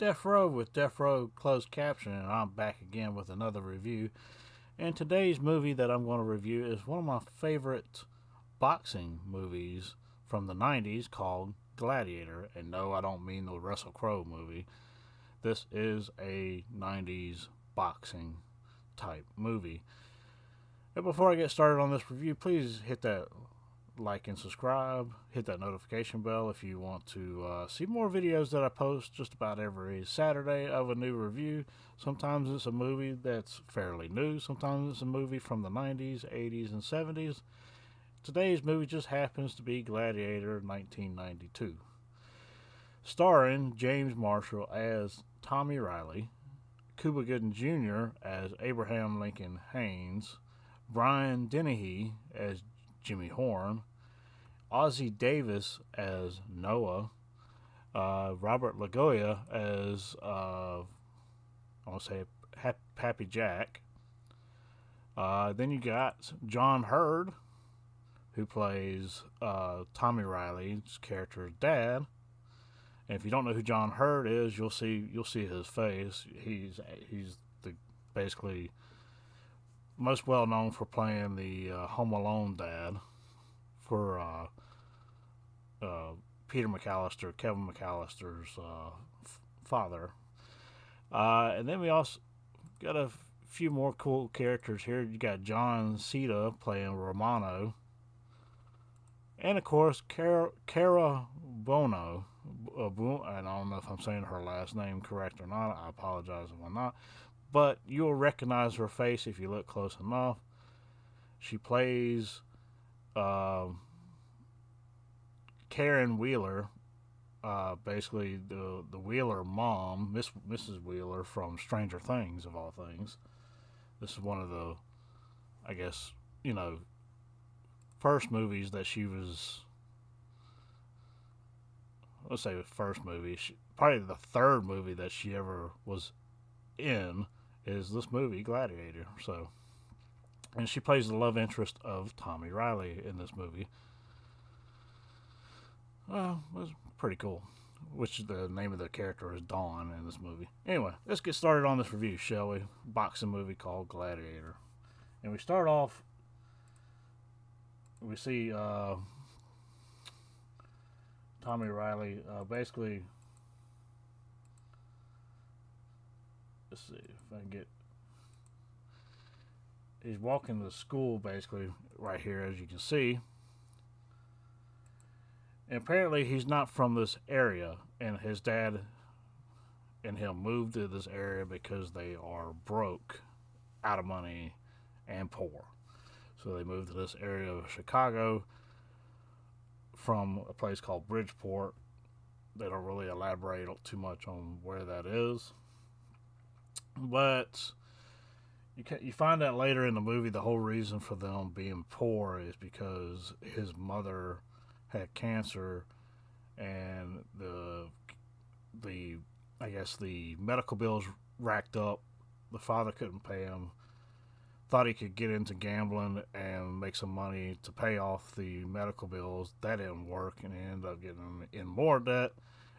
Deafrowe with Deafrowe Closed Caption, and I'm back again with another review. And today's movie that I'm going to review is one of my favorite boxing movies from the 90s called Gladiator. And no, I don't mean the Russell Crowe movie. This is a 90s boxing type movie. And before I get started on this review, please hit that like and subscribe. Hit that notification bell if you want to see more videos that I post just about every Saturday of a new review. Sometimes it's a movie that's fairly new. Sometimes it's a movie from the 90s, 80s, and 70s. Today's movie just happens to be Gladiator 1992. Starring James Marshall as Tommy Riley, Cuba Gooding Jr. as Abraham Lincoln Haynes, Brian Dennehy as Jimmy Horn, Ozzie Davis as Noah, Robert Lagoya as I want to say Happy Jack. Then you got John Hurd, who plays Tommy Riley's character's dad. And if you don't know who John Hurd is, you'll see his face. He's the basically most well known for playing the Home Alone dad for Peter McAllister, Kevin McAllister's father. And then we also got a few more cool characters here. You got John Cena playing Romano. And of course, Cara Bono. And I don't know if I'm saying her last name correct or not. I apologize if I'm not. But you'll recognize her face if you look close enough. She plays Karen Wheeler, basically the Wheeler mom, Mrs. Wheeler from Stranger Things, of all things. This is one of the, I guess, first movies that she was, let's say the first movie, probably the third movie that she ever was in is this movie, Gladiator. So, and she plays the love interest of Tommy Riley in this movie. Well, it was pretty cool. Which the name of the character is Dawn in this movie. Anyway, let's get started on this review, shall we? Boxing movie called Gladiator. And we start off, we see Tommy Riley basically, let's see if I can get, he's walking to school basically right here, as you can see. And apparently he's not from this area, and his dad and him moved to this area because they are broke, out of money, and poor. So they moved to this area of Chicago from a place called Bridgeport. They don't really elaborate too much on where that is. But you find out later in the movie the whole reason for them being poor is because his mother had cancer, and the I guess the medical bills racked up. The father couldn't pay him. Thought he could get into gambling and make some money to pay off the medical bills. That didn't work, and he ended up getting in more debt.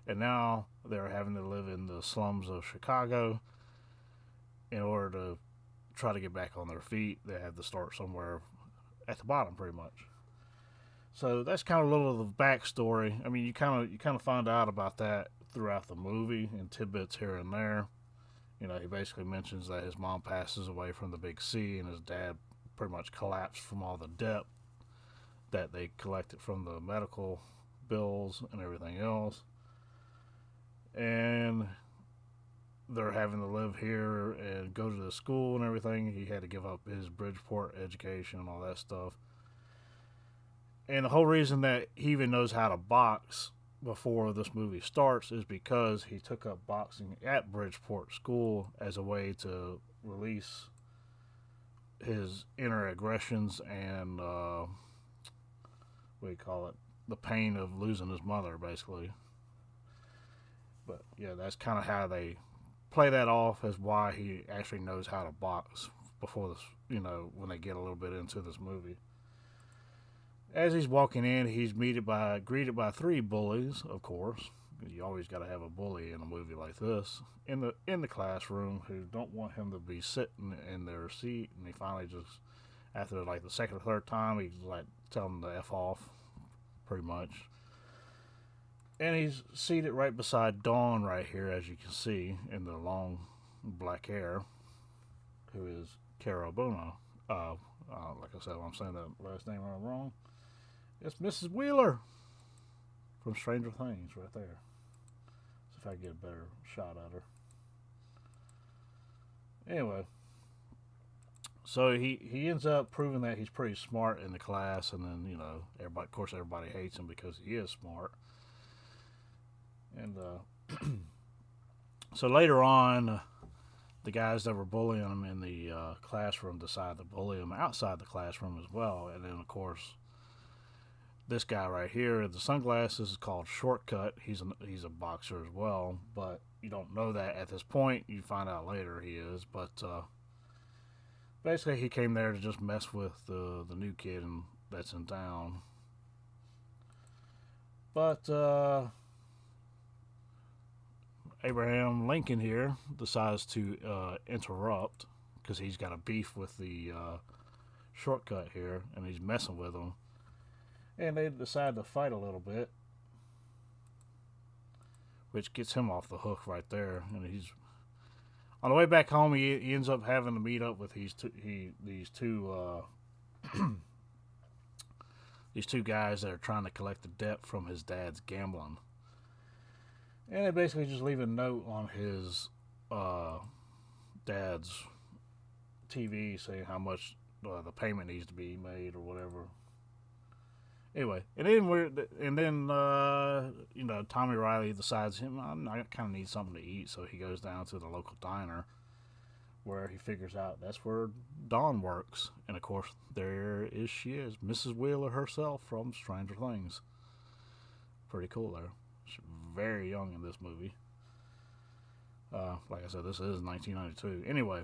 And now they're having to live in the slums of Chicago in order to try to get back on their feet. They had to start somewhere at the bottom, pretty much. So that's kind of a little of the backstory. I mean, you kind of find out about that throughout the movie in tidbits here and there. He basically mentions that his mom passes away from the big C, and his dad pretty much collapsed from all the debt that they collected from the medical bills and everything else. And they're having to live here and go to the school and everything. He had to give up his Bridgeport education and all that stuff. And the whole reason that he even knows how to box before this movie starts is because he took up boxing at Bridgeport School as a way to release his inner aggressions and, the pain of losing his mother, basically. But, yeah, that's kind of how they play that off as why he actually knows how to box before this, when they get a little bit into this movie. As he's walking in, he's greeted by three bullies, of course, You always got to have a bully in a movie like this in the classroom who don't want him to be sitting in their seat, and he finally just, after like the second or third time, he's like telling them to F off, pretty much. And he's seated right beside Dawn right here, as you can see, in the long black hair, who is Cara Bono. Like I said, I'm saying that last name wrong. It's Mrs. Wheeler from Stranger Things right there. See if I can get a better shot at her. Anyway, so he ends up proving that he's pretty smart in the class, and then, you know, everybody hates him because he is smart. And so later on, the guys that were bullying him in the classroom decide to bully him outside the classroom as well. And then, of course, this guy right here, the sunglasses, is called Shortcut. He's a boxer as well, but you don't know that at this point. You find out later he is. But basically, he came there to just mess with the new kid that's in town. But Abraham Lincoln here decides to interrupt because he's got a beef with the Shortcut here, and he's messing with him. And they decide to fight a little bit, which gets him off the hook right there. And he's on the way back home. He ends up having to meet up with these two guys that are trying to collect the debt from his dad's gambling. And they basically just leave a note on his dad's TV saying how much the payment needs to be made or whatever. Anyway, and then you know, Tommy Riley decides I kind of need something to eat, so he goes down to the local diner where he figures out that's where Dawn works, and of course she is Mrs. Wheeler herself from Stranger Things. Pretty cool there. She's very young in this movie. Like I said, this is 1992. Anyway.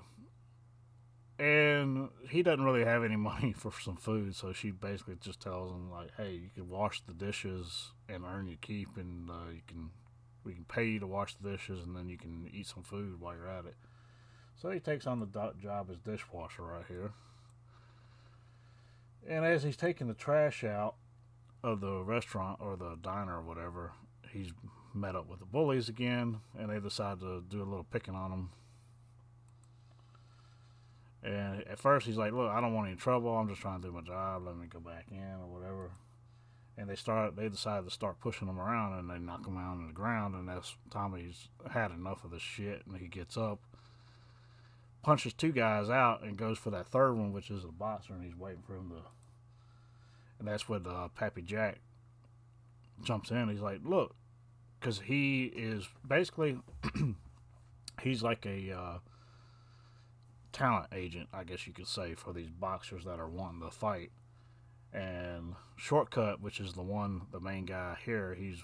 And he doesn't really have any money for some food, so she basically just tells him, like, hey, you can wash the dishes and earn your keep, and we can pay you to wash the dishes, and then you can eat some food while you're at it. So he takes on the job as dishwasher right here. And as he's taking the trash out of the restaurant or the diner or whatever, he's met up with the bullies again, and they decide to do a little picking on him. And at first he's like, look, I don't want any trouble. I'm just trying to do my job. Let me go back in or whatever. And they decide to start pushing him around, and they knock him out on the ground. And that's Tommy's had enough of this shit. And he gets up, punches two guys out, and goes for that third one, which is a boxer. And he's waiting for him to. And that's when Pappy Jack jumps in. He's like, look, because he is basically, he's like a talent agent, I guess you could say, for these boxers that are wanting to fight. And Shortcut, which is the main guy here, he's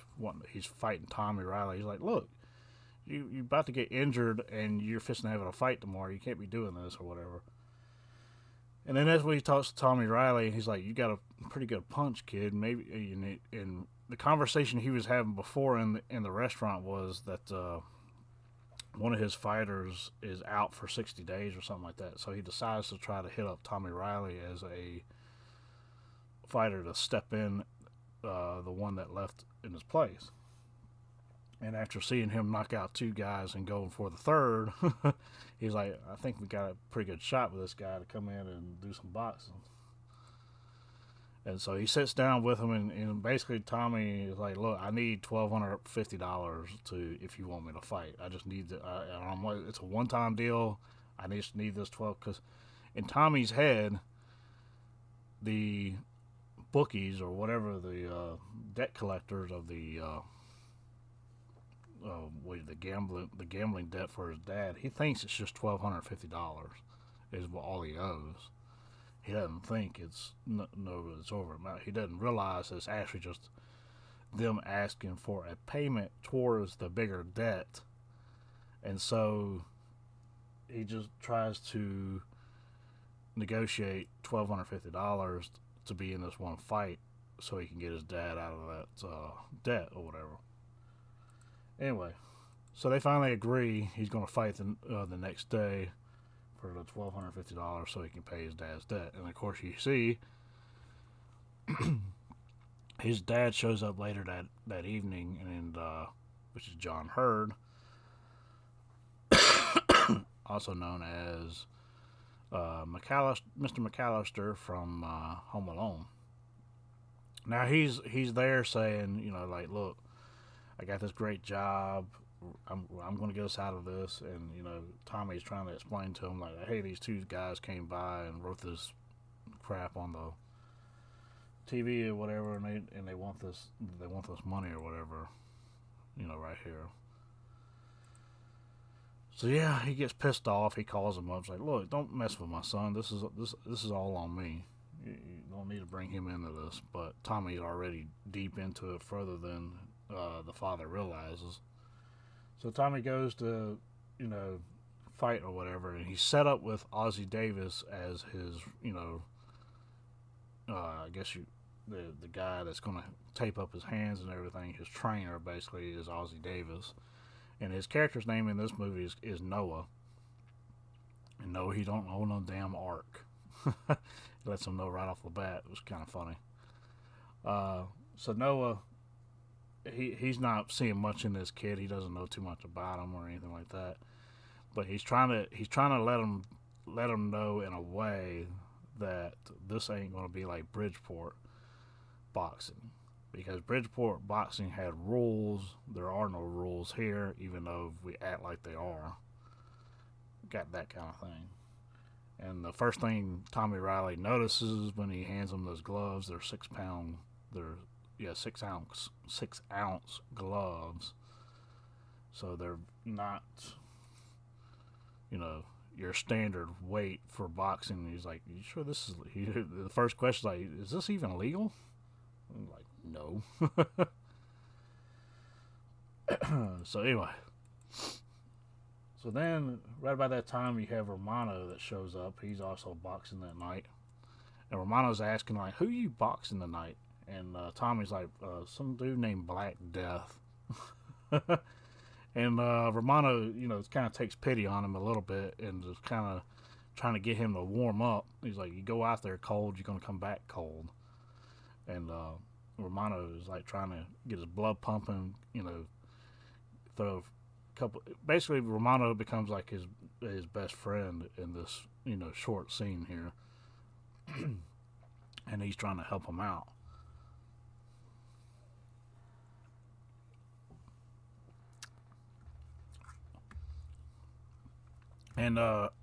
fighting Tommy Riley. He's like, look, you about to get injured and you're fixing to have a fight tomorrow. You can't be doing this or whatever. And then that's when he talks to Tommy Riley, and he's like, you got a pretty good punch, kid. Maybe you need. And the conversation he was having before in the restaurant was that one of his fighters is out for 60 days or something like that. So he decides to try to hit up Tommy Riley as a fighter to step in, the one that left in his place. And after seeing him knock out two guys and going for the third, he's like, I think we got a pretty good shot with this guy to come in and do some boxing. And so he sits down with him, and basically Tommy is like, look, I need $1,250 if you want me to fight. I just need it's a one-time deal. I just need this 12, because in Tommy's head, the bookies or whatever, the debt collectors of the gambling debt for his dad, he thinks it's just $1,250 is all he owes. He doesn't think it's over. He doesn't realize it's actually just them asking for a payment towards the bigger debt. And so he just tries to negotiate $1,250 to be in this one fight so he can get his dad out of that debt or whatever. Anyway, so they finally agree he's going to fight the next day for the $1,250 so he can pay his dad's debt. And of course, you see his dad shows up later that evening, and which is John Hurd, also known as Mr. McAllister from Home Alone. Now he's there saying, like, look, I got this great job. I'm going to get us out of this. And Tommy's trying to explain to him, like, hey, these two guys came by and wrote this crap on the TV or whatever, and they want this money or whatever, right here. So yeah, he gets pissed off. He calls him up. He's like, look, don't mess with my son. This is all on me. You don't need to bring him into this. But Tommy's already deep into it further than the father realizes. So Tommy goes to, fight or whatever, and he's set up with Ozzie Davis as his, I guess the guy that's going to tape up his hands and everything. His trainer basically is Ozzie Davis, and his character's name in this movie is Noah. And no, he don't own no damn ark. He lets him know right off the bat. It was kind of funny. So Noah, he's not seeing much in this kid. He doesn't know too much about him or anything like that. But he's trying to let him know in a way that this ain't going to be like Bridgeport boxing, because Bridgeport boxing had rules. There are no rules here, even though we act like they are. Got that kind of thing. And the first thing Tommy Riley notices when he hands him those gloves, they're 6 ounce gloves. So they're not, your standard weight for boxing. He's like, you sure this is, the first question is like, is this even legal? I'm like, no. So anyway, so then right by that time you have Romano that shows up. He's also boxing that night, and Romano's asking, like, who you boxing tonight? And Tommy's like, some dude named Black Death. And Romano, kind of takes pity on him a little bit and just kind of trying to get him to warm up. He's like, you go out there cold, you're going to come back cold. And Romano is like trying to get his blood pumping, throw a couple. Basically, Romano becomes like his best friend in this, short scene here. And he's trying to help him out. And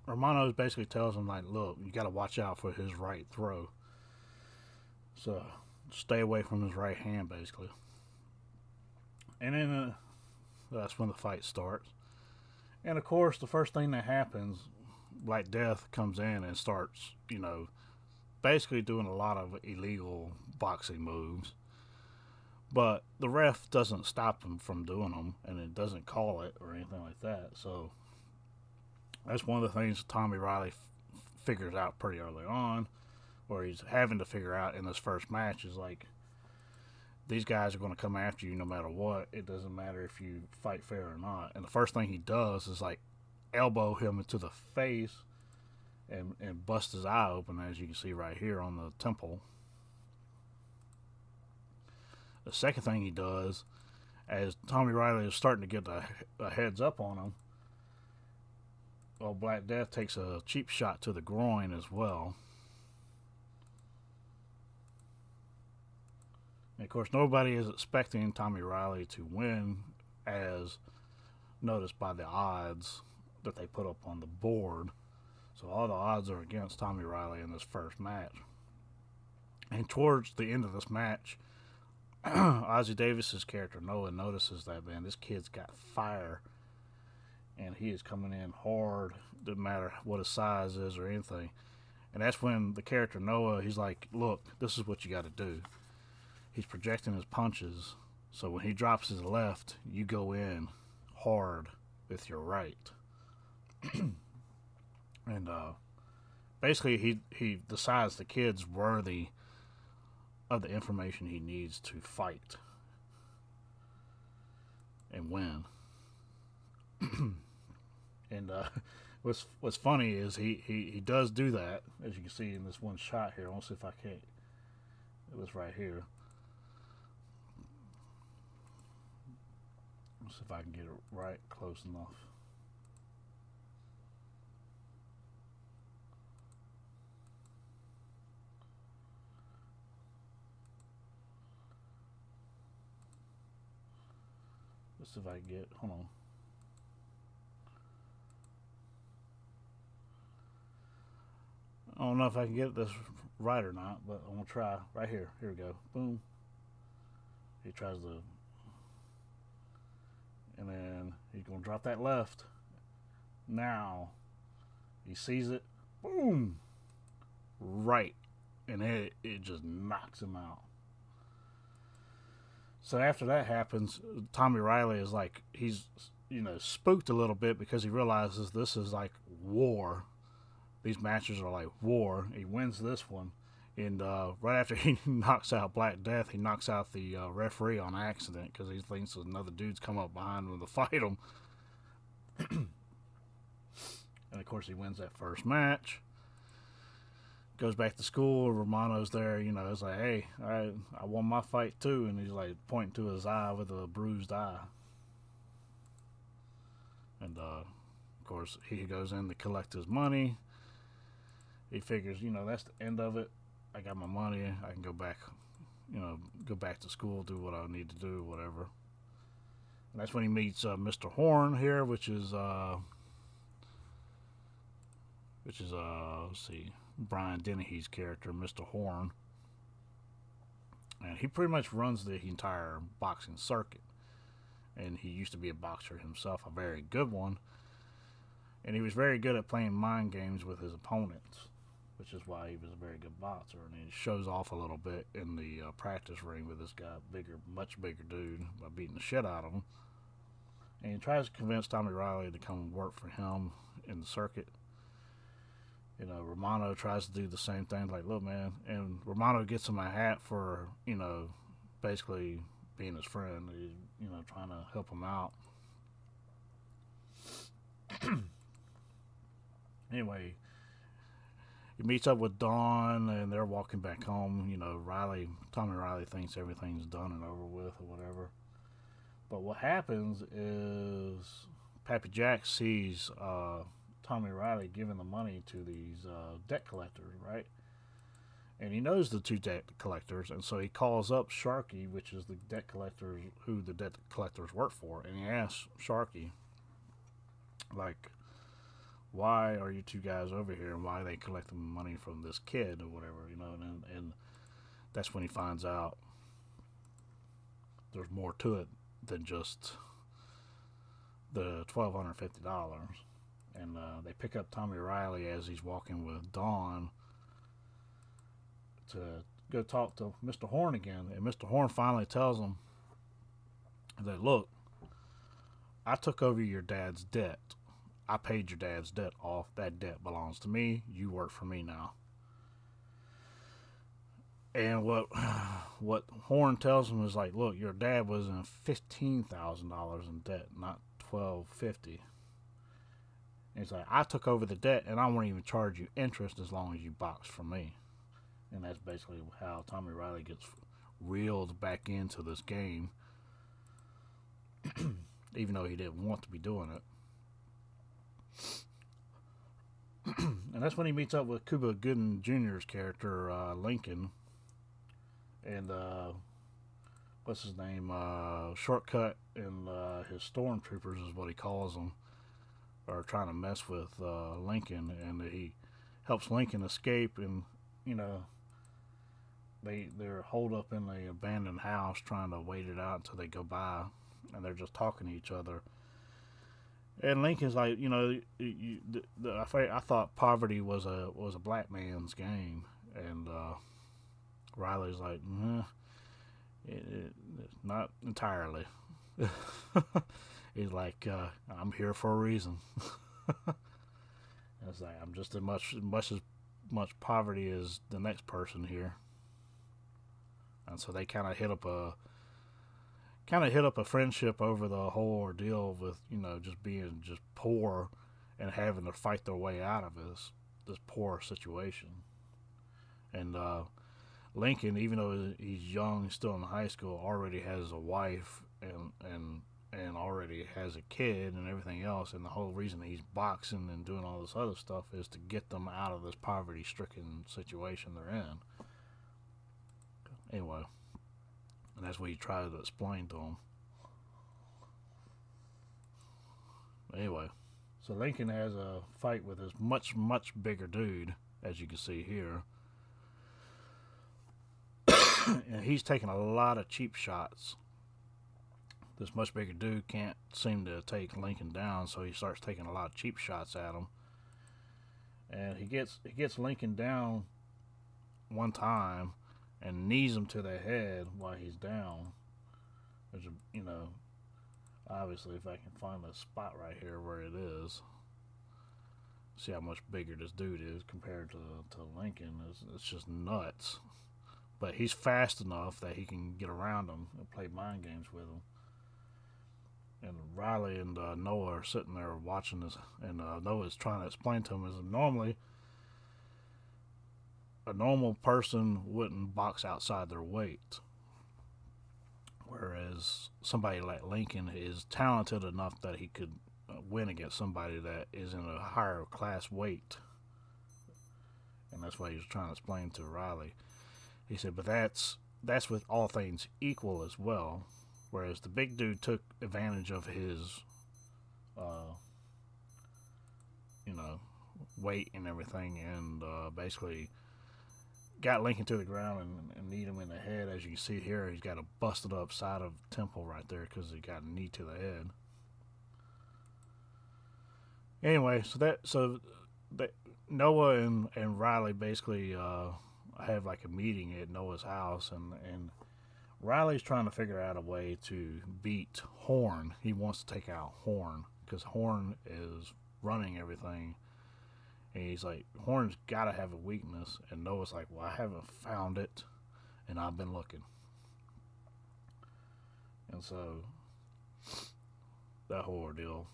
Romano basically tells him, like, look, you got to watch out for his right throw. So stay away from his right hand, basically. And then that's when the fight starts. And of course, the first thing that happens, Black Death comes in and starts, basically doing a lot of illegal boxing moves. But the ref doesn't stop him from doing them, and it doesn't call it or anything like that. So that's one of the things Tommy Riley figures out pretty early on, or he's having to figure out in this first match, is like, these guys are going to come after you no matter what. It doesn't matter if you fight fair or not. And the first thing he does is like elbow him into the face and bust his eye open, as you can see right here on the temple. The second thing he does, as Tommy Riley is starting to get a heads up on him, well, Black Death takes a cheap shot to the groin as well. And of course, nobody is expecting Tommy Riley to win, as noticed by the odds that they put up on the board. So all the odds are against Tommy Riley in this first match. And towards the end of this match, Ozzie Davis's character Noah notices that, man, this kid's got fire, and he is coming in hard, doesn't matter what his size is or anything. And that's when the character Noah, he's like, look, this is what you got to do. He's projecting his punches, so when he drops his left, you go in hard with your right. And basically he decides the kid's worthy of the information he needs to fight. and win. And what's funny is he does do that, as you can see in this one shot here. I want to see if I can't. It was right here. Let's see if I can get it right close enough. Let's see if I can get. Hold on. I don't know if I can get this right or not, but I'm gonna try. Right here. Here we go. Boom. He tries to, and then he's gonna drop that left. Now he sees it. Boom. Right, and it just knocks him out. So after that happens, Tommy Riley is like, he's spooked a little bit because he realizes this is like war. These matches are like war. He wins this one, and right after he knocks out Black Death, he knocks out the referee on accident because he thinks another dude's come up behind him to fight him. And of course he wins that first match. Goes back to school. Romano's there, it's like, hey, I won my fight too, and he's like pointing to his eye with a bruised eye. And of course he goes in to collect his money. He figures, that's the end of it. I got my money. I can go back, go back to school, do what I need to do, whatever. And that's when he meets Mr. Horn here, which is let's see, Brian Dennehy's character, Mr. Horn. And he pretty much runs the entire boxing circuit. And he used to be a boxer himself, a very good one. And he was very good at playing mind games with his opponents, which is why he was a very good boxer. And he shows off a little bit in the practice ring with this guy, much bigger dude, by beating the shit out of him. And he tries to convince Tommy Riley to come work for him in the circuit. Romano tries to do the same thing, like, look, man. And Romano gets him a hat for, basically being his friend, trying to help him out. Anyway, he meets up with Dawn, and they're walking back home. Tommy Riley thinks everything's done and over with or whatever. But what happens is Pappy Jack sees Tommy Riley giving the money to these debt collectors, right? And he knows the two debt collectors, and so he calls up Sharky, which is the debt collectors, who the debt collectors work for, and he asks Sharky, like, why are you two guys over here, and why are they collecting money from this kid or whatever, and that's when he finds out there's more to it than just the $1,250. And they pick up Tommy Riley as he's walking with Dawn to go talk to Mr. Horn again. And Mr. Horn finally tells him that, look, I took over your dad's debt. I paid your dad's debt off. That debt belongs to me. You work for me now. And what Horn tells him is like, look, your dad was in $15,000 in debt, not $1,250. And he's like, I took over the debt, and I won't even charge you interest as long as you box for me. And that's basically how Tommy Riley gets reeled back into this game, even though he didn't want to be doing it. And that's when he meets up with Cuba Gooding Jr.'s character, Lincoln. And, what's his name? Shortcut and his stormtroopers is what he calls them, are trying to mess with Lincoln, and he helps Lincoln escape, and they're holed up in the abandoned house trying to wait it out until they go by, and they're just talking to each other. And Lincoln's like, I thought poverty was a black man's game, and Riley's like, it's not entirely. He's like, I'm here for a reason. It's like, I'm just as much poverty as the next person here. And so they kind of hit up kind of hit up a friendship over the whole ordeal with, just being just poor and having to fight their way out of this poor situation. And Lincoln, even though he's young, still in high school, already has a wife and already has a kid and everything else. And the whole reason he's boxing and doing all this other stuff is to get them out of this poverty-stricken situation they're in. Anyway, and that's what he tries to explain to him. Anyway, so Lincoln has a fight with this much, much bigger dude, as you can see here. And he's taking a lot of cheap shots. This much bigger dude can't seem to take Lincoln down, so he starts taking a lot of cheap shots at him. And he gets Lincoln down one time and knees him to the head while he's down. There's obviously if I can find the spot right here where it is. See how much bigger this dude is compared to Lincoln. It's just nuts. But he's fast enough that he can get around him and play mind games with him. And Riley and Noah are sitting there watching this, and Noah's trying to explain to him is normally a normal person wouldn't box outside their weight, whereas somebody like Lincoln is talented enough that he could win against somebody that is in a higher class weight. And that's what he was trying to explain to Riley. He said, but that's with all things equal as well. Whereas the big dude took advantage of his, weight and everything, and basically got Lincoln to the ground and kneed him in the head. As you can see here, he's got a busted up side of the temple right there because he got a knee to the head. Anyway, so Noah and Riley basically have like a meeting at Noah's house, and Riley's trying to figure out a way to beat Horn. He wants to take out Horn because Horn is running everything. And he's like, Horn's got to have a weakness. And Noah's like, well, I haven't found it, and I've been looking. And so that whole ordeal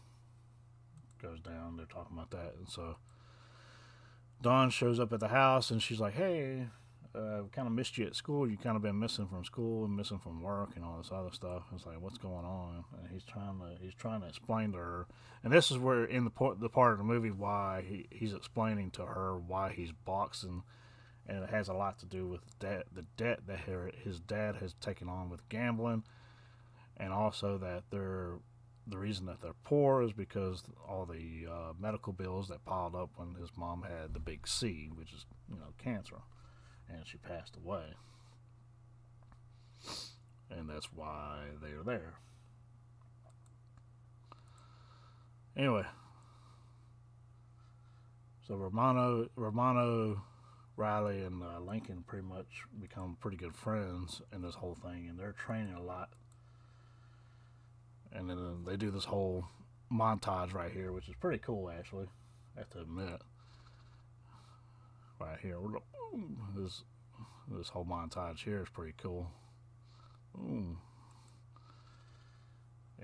goes down. They're talking about that. And so Dawn shows up at the house, and she's like, hey, kind of missed you at school. You kind of been missing from school and missing from work and all this other stuff. It's like, what's going on? And he's trying to explain to her. And this is where in the part of the movie why he's explaining to her why he's boxing, and it has a lot to do with the debt that his dad has taken on with gambling, and also that the reason that they're poor is because all the medical bills that piled up when his mom had the big C, which is cancer. And she passed away. And that's why they're there. Anyway. So Romano, Riley, and Lincoln pretty much become pretty good friends in this whole thing. And they're training a lot. And then they do this whole montage right here, which is pretty cool, actually. I have to admit. Right here. This whole montage here is pretty cool.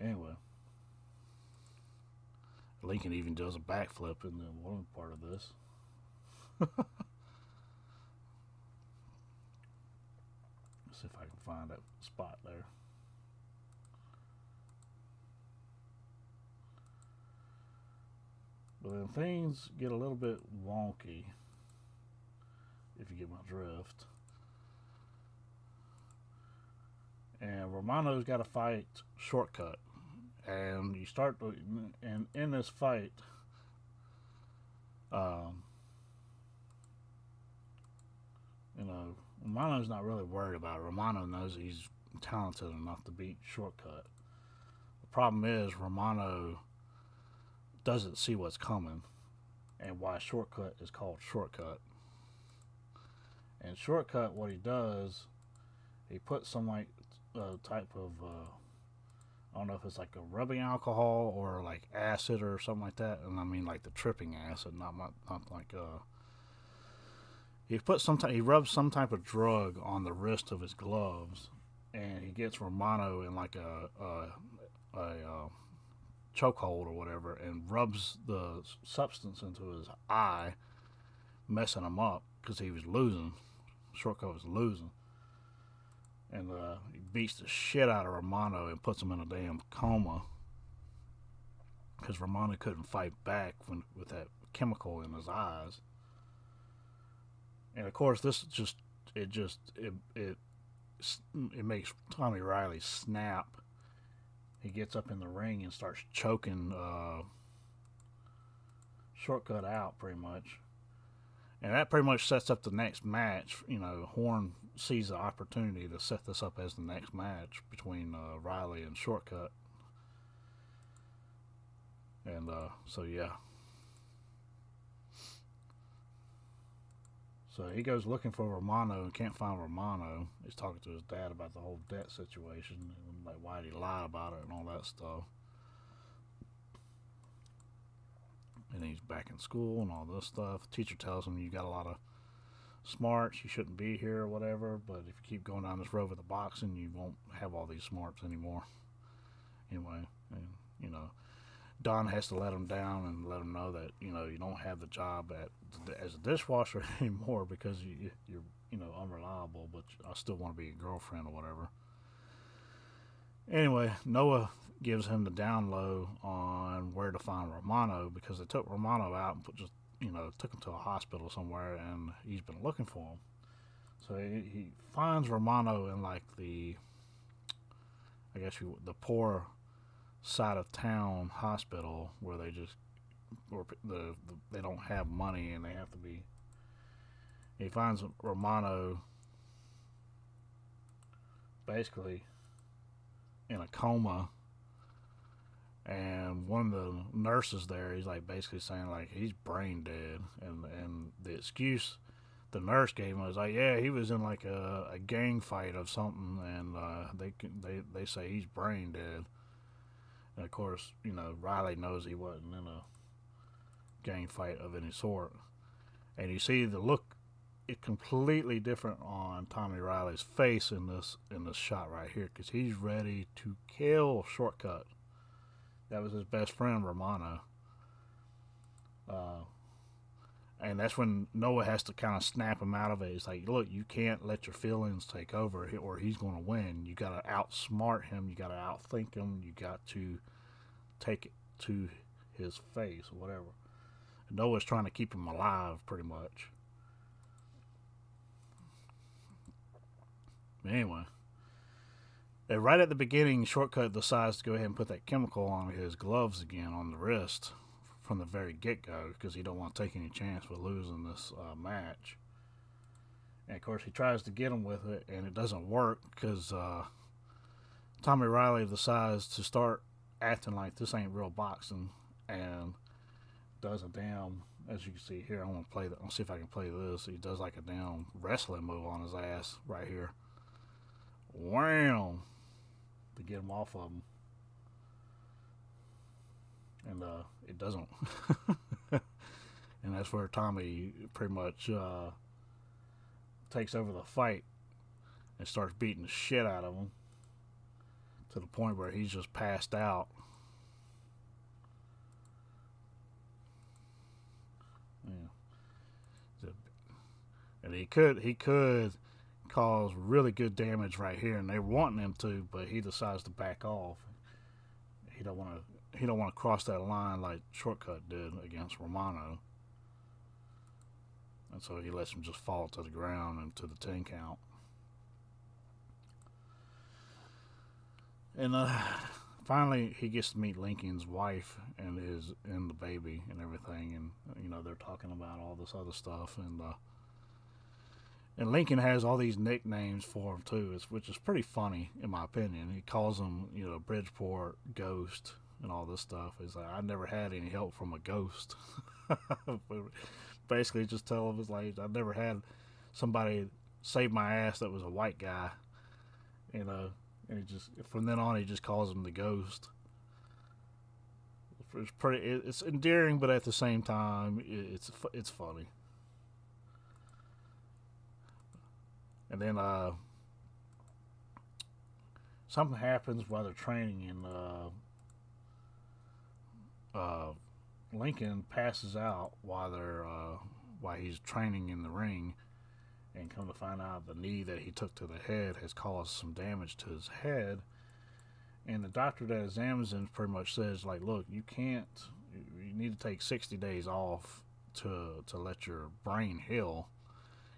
Anyway, Lincoln even does a backflip in the one part of this. Let's see if I can find that spot there. But then things get a little bit wonky, if you get my drift. And Romano's got to fight Shortcut. And you start, and in this fight, Romano's not really worried about it. Romano knows he's talented enough to beat Shortcut. The problem is Romano doesn't see what's coming and why Shortcut is called Shortcut. And Shortcut, what he does, he puts some type of I don't know if it's like a rubbing alcohol or like acid or something like that, and I mean like the tripping acid, not like he rubs some type of drug on the wrist of his gloves, and he gets Romano in like a chokehold or whatever, and rubs the substance into his eye, messing him up because he was losing. Shortcut was losing, and he beats the shit out of Romano and puts him in a damn coma because Romano couldn't fight back with that chemical in his eyes. And of course, this it makes Tommy Riley snap. He gets up in the ring and starts choking Shortcut out pretty much. And that pretty much sets up the next match. You know, Horn sees the opportunity to set this up as the next match between Riley and Shortcut. And so, yeah. So he goes looking for Romano and can't find Romano. He's talking to his dad about the whole debt situation and like why did he lie about it and all that stuff. And he's back in school and all this stuff. The teacher tells him you got a lot of smarts, you shouldn't be here or whatever, but if you keep going down this road with the boxing, you won't have all these smarts anymore. Anyway, and, you know, Don has to let him down and let him know that, you know, you don't have the job as a dishwasher anymore because you're you know, unreliable, but I still want to be your girlfriend or whatever. Anyway, Noah gives him the down low on where to find Romano because they took Romano out and took him to a hospital somewhere, and he's been looking for him. So he finds Romano in like the poor side of town hospital where they don't have money and they have to be. He finds Romano basically in a coma, and one of the nurses there, he's like basically saying like he's brain dead, and the excuse the nurse gave him was like, yeah, he was in like a gang fight of something, and they say he's brain dead. And of course, you know, Riley knows he wasn't in a gang fight of any sort. And you see the look, it completely different on Tommy Riley's face in this shot right here, because he's ready to kill Shortcut. That was his best friend, Romano. And that's when Noah has to kind of snap him out of it. It's like, look, you can't let your feelings take over or he's going to win. You got to outsmart him. You got to outthink him. You got to take it to his face or whatever. And Noah's trying to keep him alive pretty much. Anyway. And right at the beginning, Shortcut decides to go ahead and put that chemical on his gloves again on the wrist from the very get-go because he don't want to take any chance with losing this match. And of course he tries to get him with it, and it doesn't work because Tommy Riley decides to start acting like this ain't real boxing and does a damn, as you can see here, I'm gonna see if I can play this. He does like a damn wrestling move on his ass right here. Wham! To get him off of him. And it doesn't. And that's where Tommy pretty much takes over the fight and starts beating the shit out of him to the point where he's just passed out. Yeah. And he could cause really good damage right here, and they're wanting him to, but he decides to back off. He don't want to cross that line like Shortcut did against Romano, and so he lets him just fall to the ground and to the 10 count. And finally, he gets to meet Lincoln's wife and the baby and everything, and you know they're talking about all this other stuff, and Lincoln has all these nicknames for him too, which is pretty funny in my opinion. He calls him, you know, Bridgeport Ghost and all this stuff. He's like, I never had any help from a ghost. Basically, just tell him, it's like, I never had somebody save my ass that was a white guy, you know. And he just, from then on, he just calls him the Ghost. It's endearing, but at the same time, it's funny. And then something happens while they're training, and Lincoln passes out while he's training in the ring, and come to find out the knee that he took to the head has caused some damage to his head. And the doctor that examines him pretty much says, like, look, you need to take 60 days off to let your brain heal,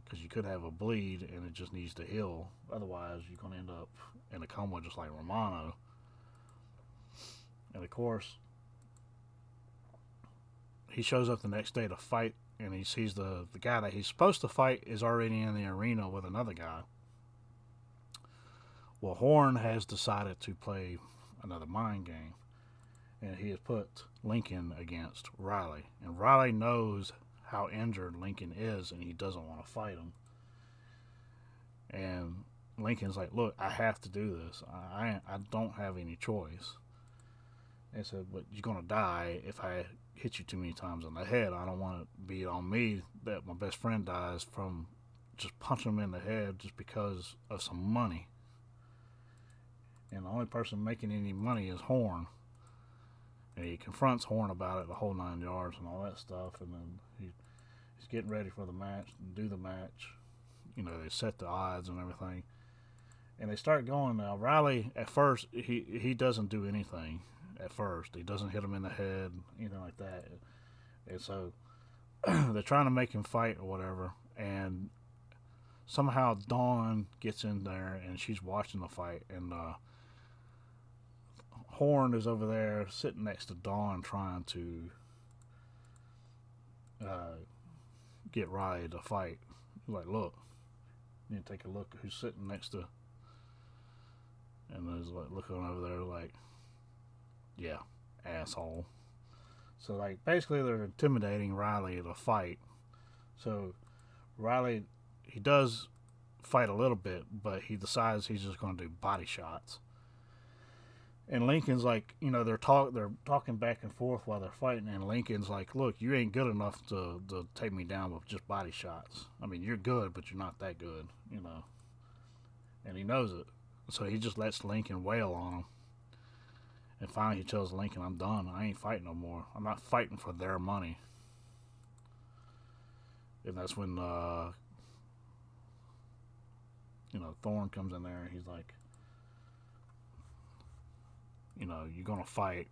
because you could have a bleed and it just needs to heal. Otherwise, you're going to end up in a coma just like Romano. And of course, he shows up the next day to fight, and he sees the guy that he's supposed to fight is already in the arena with another guy. Well, Horn has decided to play another mind game, and he has put Lincoln against Riley. And Riley knows how injured Lincoln is, and he doesn't want to fight him. And Lincoln's like, look, I have to do this. I don't have any choice. And said, but you're going to die if I hit you too many times on the head. I don't want it to be on me that my best friend dies from just punching him in the head just because of some money. And the only person making any money is Horn. And he confronts Horn about it, the whole 9 yards and all that stuff. And then he's getting ready for the match, and do the match. You know, they set the odds and everything. And they start going now. Riley, at first, he doesn't do anything at first. He doesn't hit him in the head, anything like that. And so they're trying to make him fight or whatever. And somehow Dawn gets in there, and she's watching the fight. And Horn is over there sitting next to Dawn trying to get Riley to fight. He's like, look, you need to take a look at who's sitting next to. And there's like looking over there like, yeah, asshole. So like basically they're intimidating Riley to fight. So Riley, he does fight a little bit, but he decides he's just going to do body shots. And Lincoln's like, you know, they're talking back and forth while they're fighting, and Lincoln's like, look, you ain't good enough to take me down with just body shots. I mean, you're good, but you're not that good, you know. And he knows it. So he just lets Lincoln wail on him. And finally he tells Lincoln, I'm done. I ain't fighting no more. I'm not fighting for their money. And that's when, Thorne comes in there, and he's like, you know, you're going to fight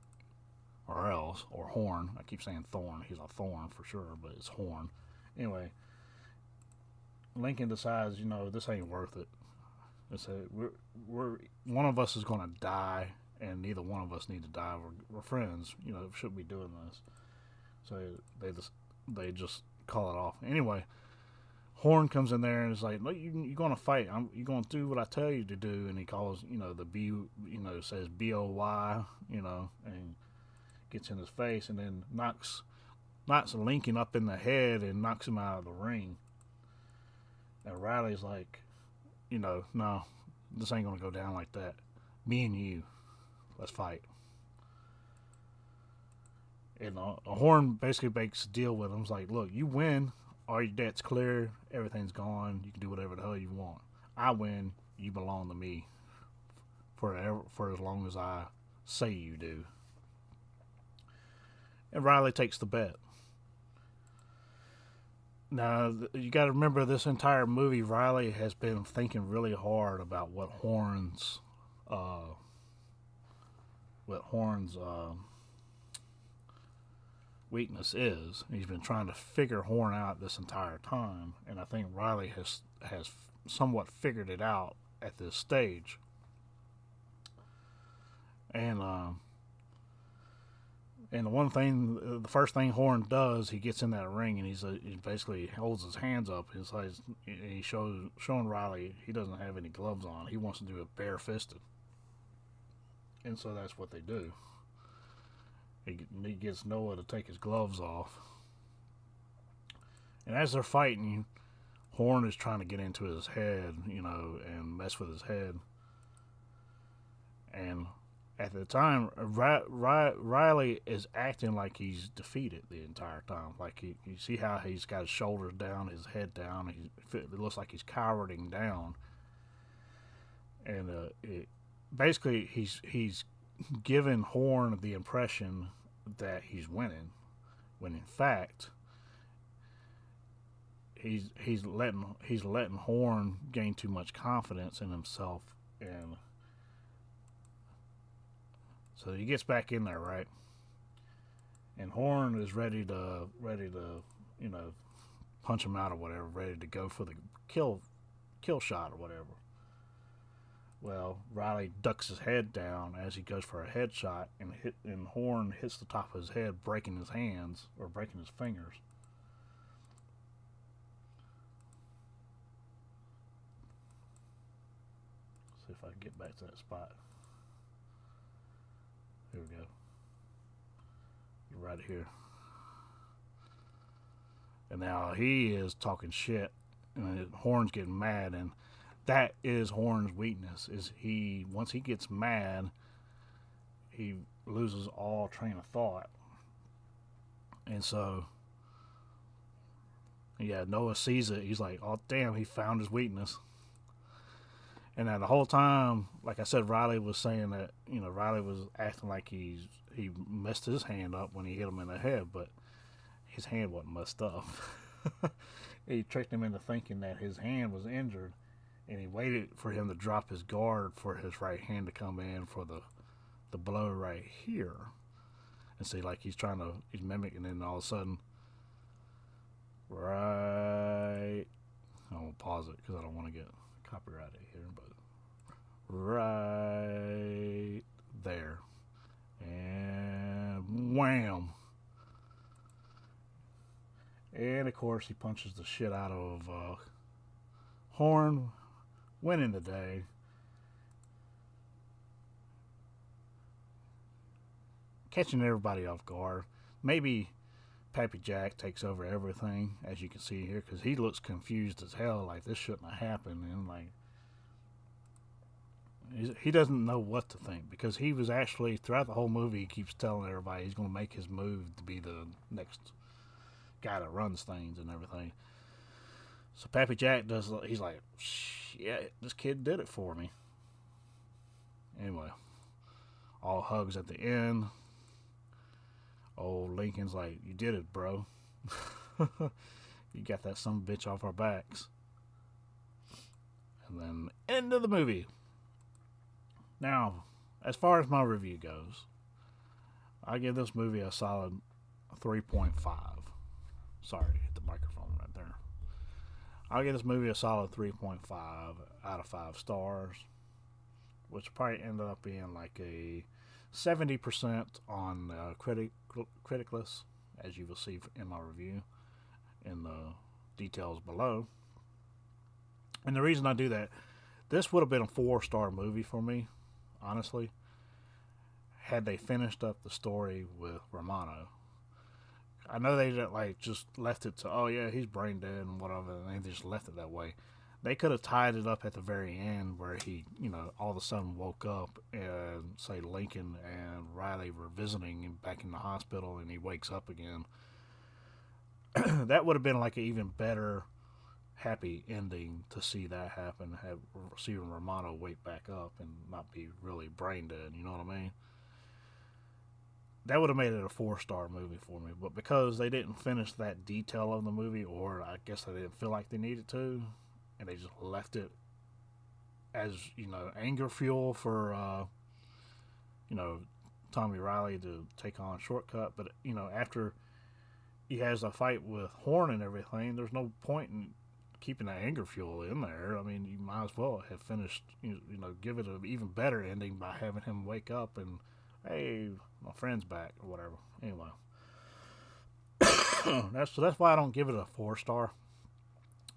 or else, or Horn. I keep saying Thorne. He's a Thorn for sure, but it's Horn. Anyway, Lincoln decides, you know, this ain't worth it. It's we're one of us is going to die, and neither one of us need to die. We're friends. You know, shouldn't be doing this. So they just call it off. Anyway, Horn comes in there and is like, "Look, you're going to fight. You're going to do what I tell you to do." And he calls, you know, the B, you know, says BOY, you know, and gets in his face, and then knocks Lincoln up in the head and knocks him out of the ring. And Riley's like, you know, no, this ain't going to go down like that. Me and you, let's fight. And Horn basically makes a deal with him. He's like, look, you win, all your debt's clear, everything's gone, you can do whatever the hell you want. I win, you belong to me for as long as I say you do. And Riley takes the bet. Now, you got to remember, this entire movie, Riley has been thinking really hard about what Horn's weakness is. He's been trying to figure Horn out this entire time, and I think Riley has somewhat figured it out at this stage. And the first thing Horn does, he gets in that ring, and he basically holds his hands up. He's showing Riley he doesn't have any gloves on. He wants to do it bare-fisted. And so that's what they do. He gets Noah to take his gloves off. And as they're fighting, Horn is trying to get into his head, you know, and mess with his head. And at the time, Riley is acting like he's defeated the entire time. Like, you see how he's got his shoulders down, his head down. It looks like he's cowering down. And basically he's giving Horn the impression that he's winning, when in fact he's letting Horn gain too much confidence in himself, and so he gets back in there, right? And Horn is ready to punch him out or whatever, ready to go for the kill shot or whatever. Well, Riley ducks his head down as he goes for a headshot, and Horn hits the top of his head, breaking his hands or breaking his fingers. See if I can get back to that spot. Here we go. Right here. And now he is talking shit, and Horn's getting mad, and that is Horn's weakness. Is once he gets mad, he loses all train of thought, and so yeah, Noah sees it. He's like, "Oh damn, he found his weakness." And now the whole time, like I said, Riley was saying that Riley was acting like he messed his hand up when he hit him in the head, but his hand wasn't messed up. He tricked him into thinking that his hand was injured, and he waited for him to drop his guard for his right hand to come in for the blow right here. And see, like he's mimicking, and then all of a sudden, right. I'm gonna pause it because I don't want to get copyrighted here, but right there, and wham. And of course, he punches the shit out of Horn, winning the day. Catching everybody off guard. Maybe Pappy Jack takes over everything, as you can see here, because he looks confused as hell, like this shouldn't have happened, and like he doesn't know what to think, because he was actually, throughout the whole movie, he keeps telling everybody he's going to make his move to be the next guy that runs things and everything. So Pappy Jack he's like, shit, this kid did it for me. Anyway, all hugs at the end. Old Lincoln's like, you did it, bro. You got that son of a bitch off our backs. And then end of the movie. Now, as far as my review goes, I give this movie a solid 3.5. Sorry, hit the microphone right there. I'll give this movie a solid 3.5 out of 5 stars, which probably ended up being like a 70% on Criticless, as you will see in my review in the details below. And the reason I do that, this would have been a 4-star movie for me, honestly, had they finished up the story with Romano. I know they just left it to, oh yeah, he's brain dead and whatever, and they just left it that way. They could have tied it up at the very end where he, all of a sudden woke up and, say, Lincoln and Riley were visiting him back in the hospital, and he wakes up again. That would have been like an even better, happy ending to see that happen, see Romano wake back up and not be really brain dead, you know what I mean? That would have made it a 4-star movie for me, but because they didn't finish that detail of the movie, or I guess they didn't feel like they needed to, and they just left it as, anger fuel for, Tommy Riley to take on Shortcut. But, after he has a fight with Horn and everything, there's no point in keeping that anger fuel in there. I mean, you might as well have finished, give it an even better ending by having him wake up and, hey, my friend's back, or whatever. Anyway. That's why I don't give it a 4-star.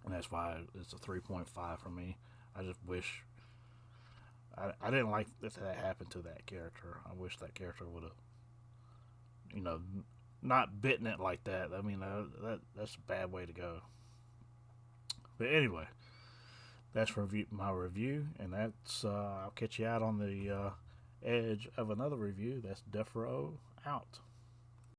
And that's why it's a 3.5 for me. I just wish I didn't like that happened to that character. I wish that character would have, not bitten it like that. I mean, that's a bad way to go. But anyway, that's my review, and that's I'll catch you out on the edge of another review. That's Deafrowe out.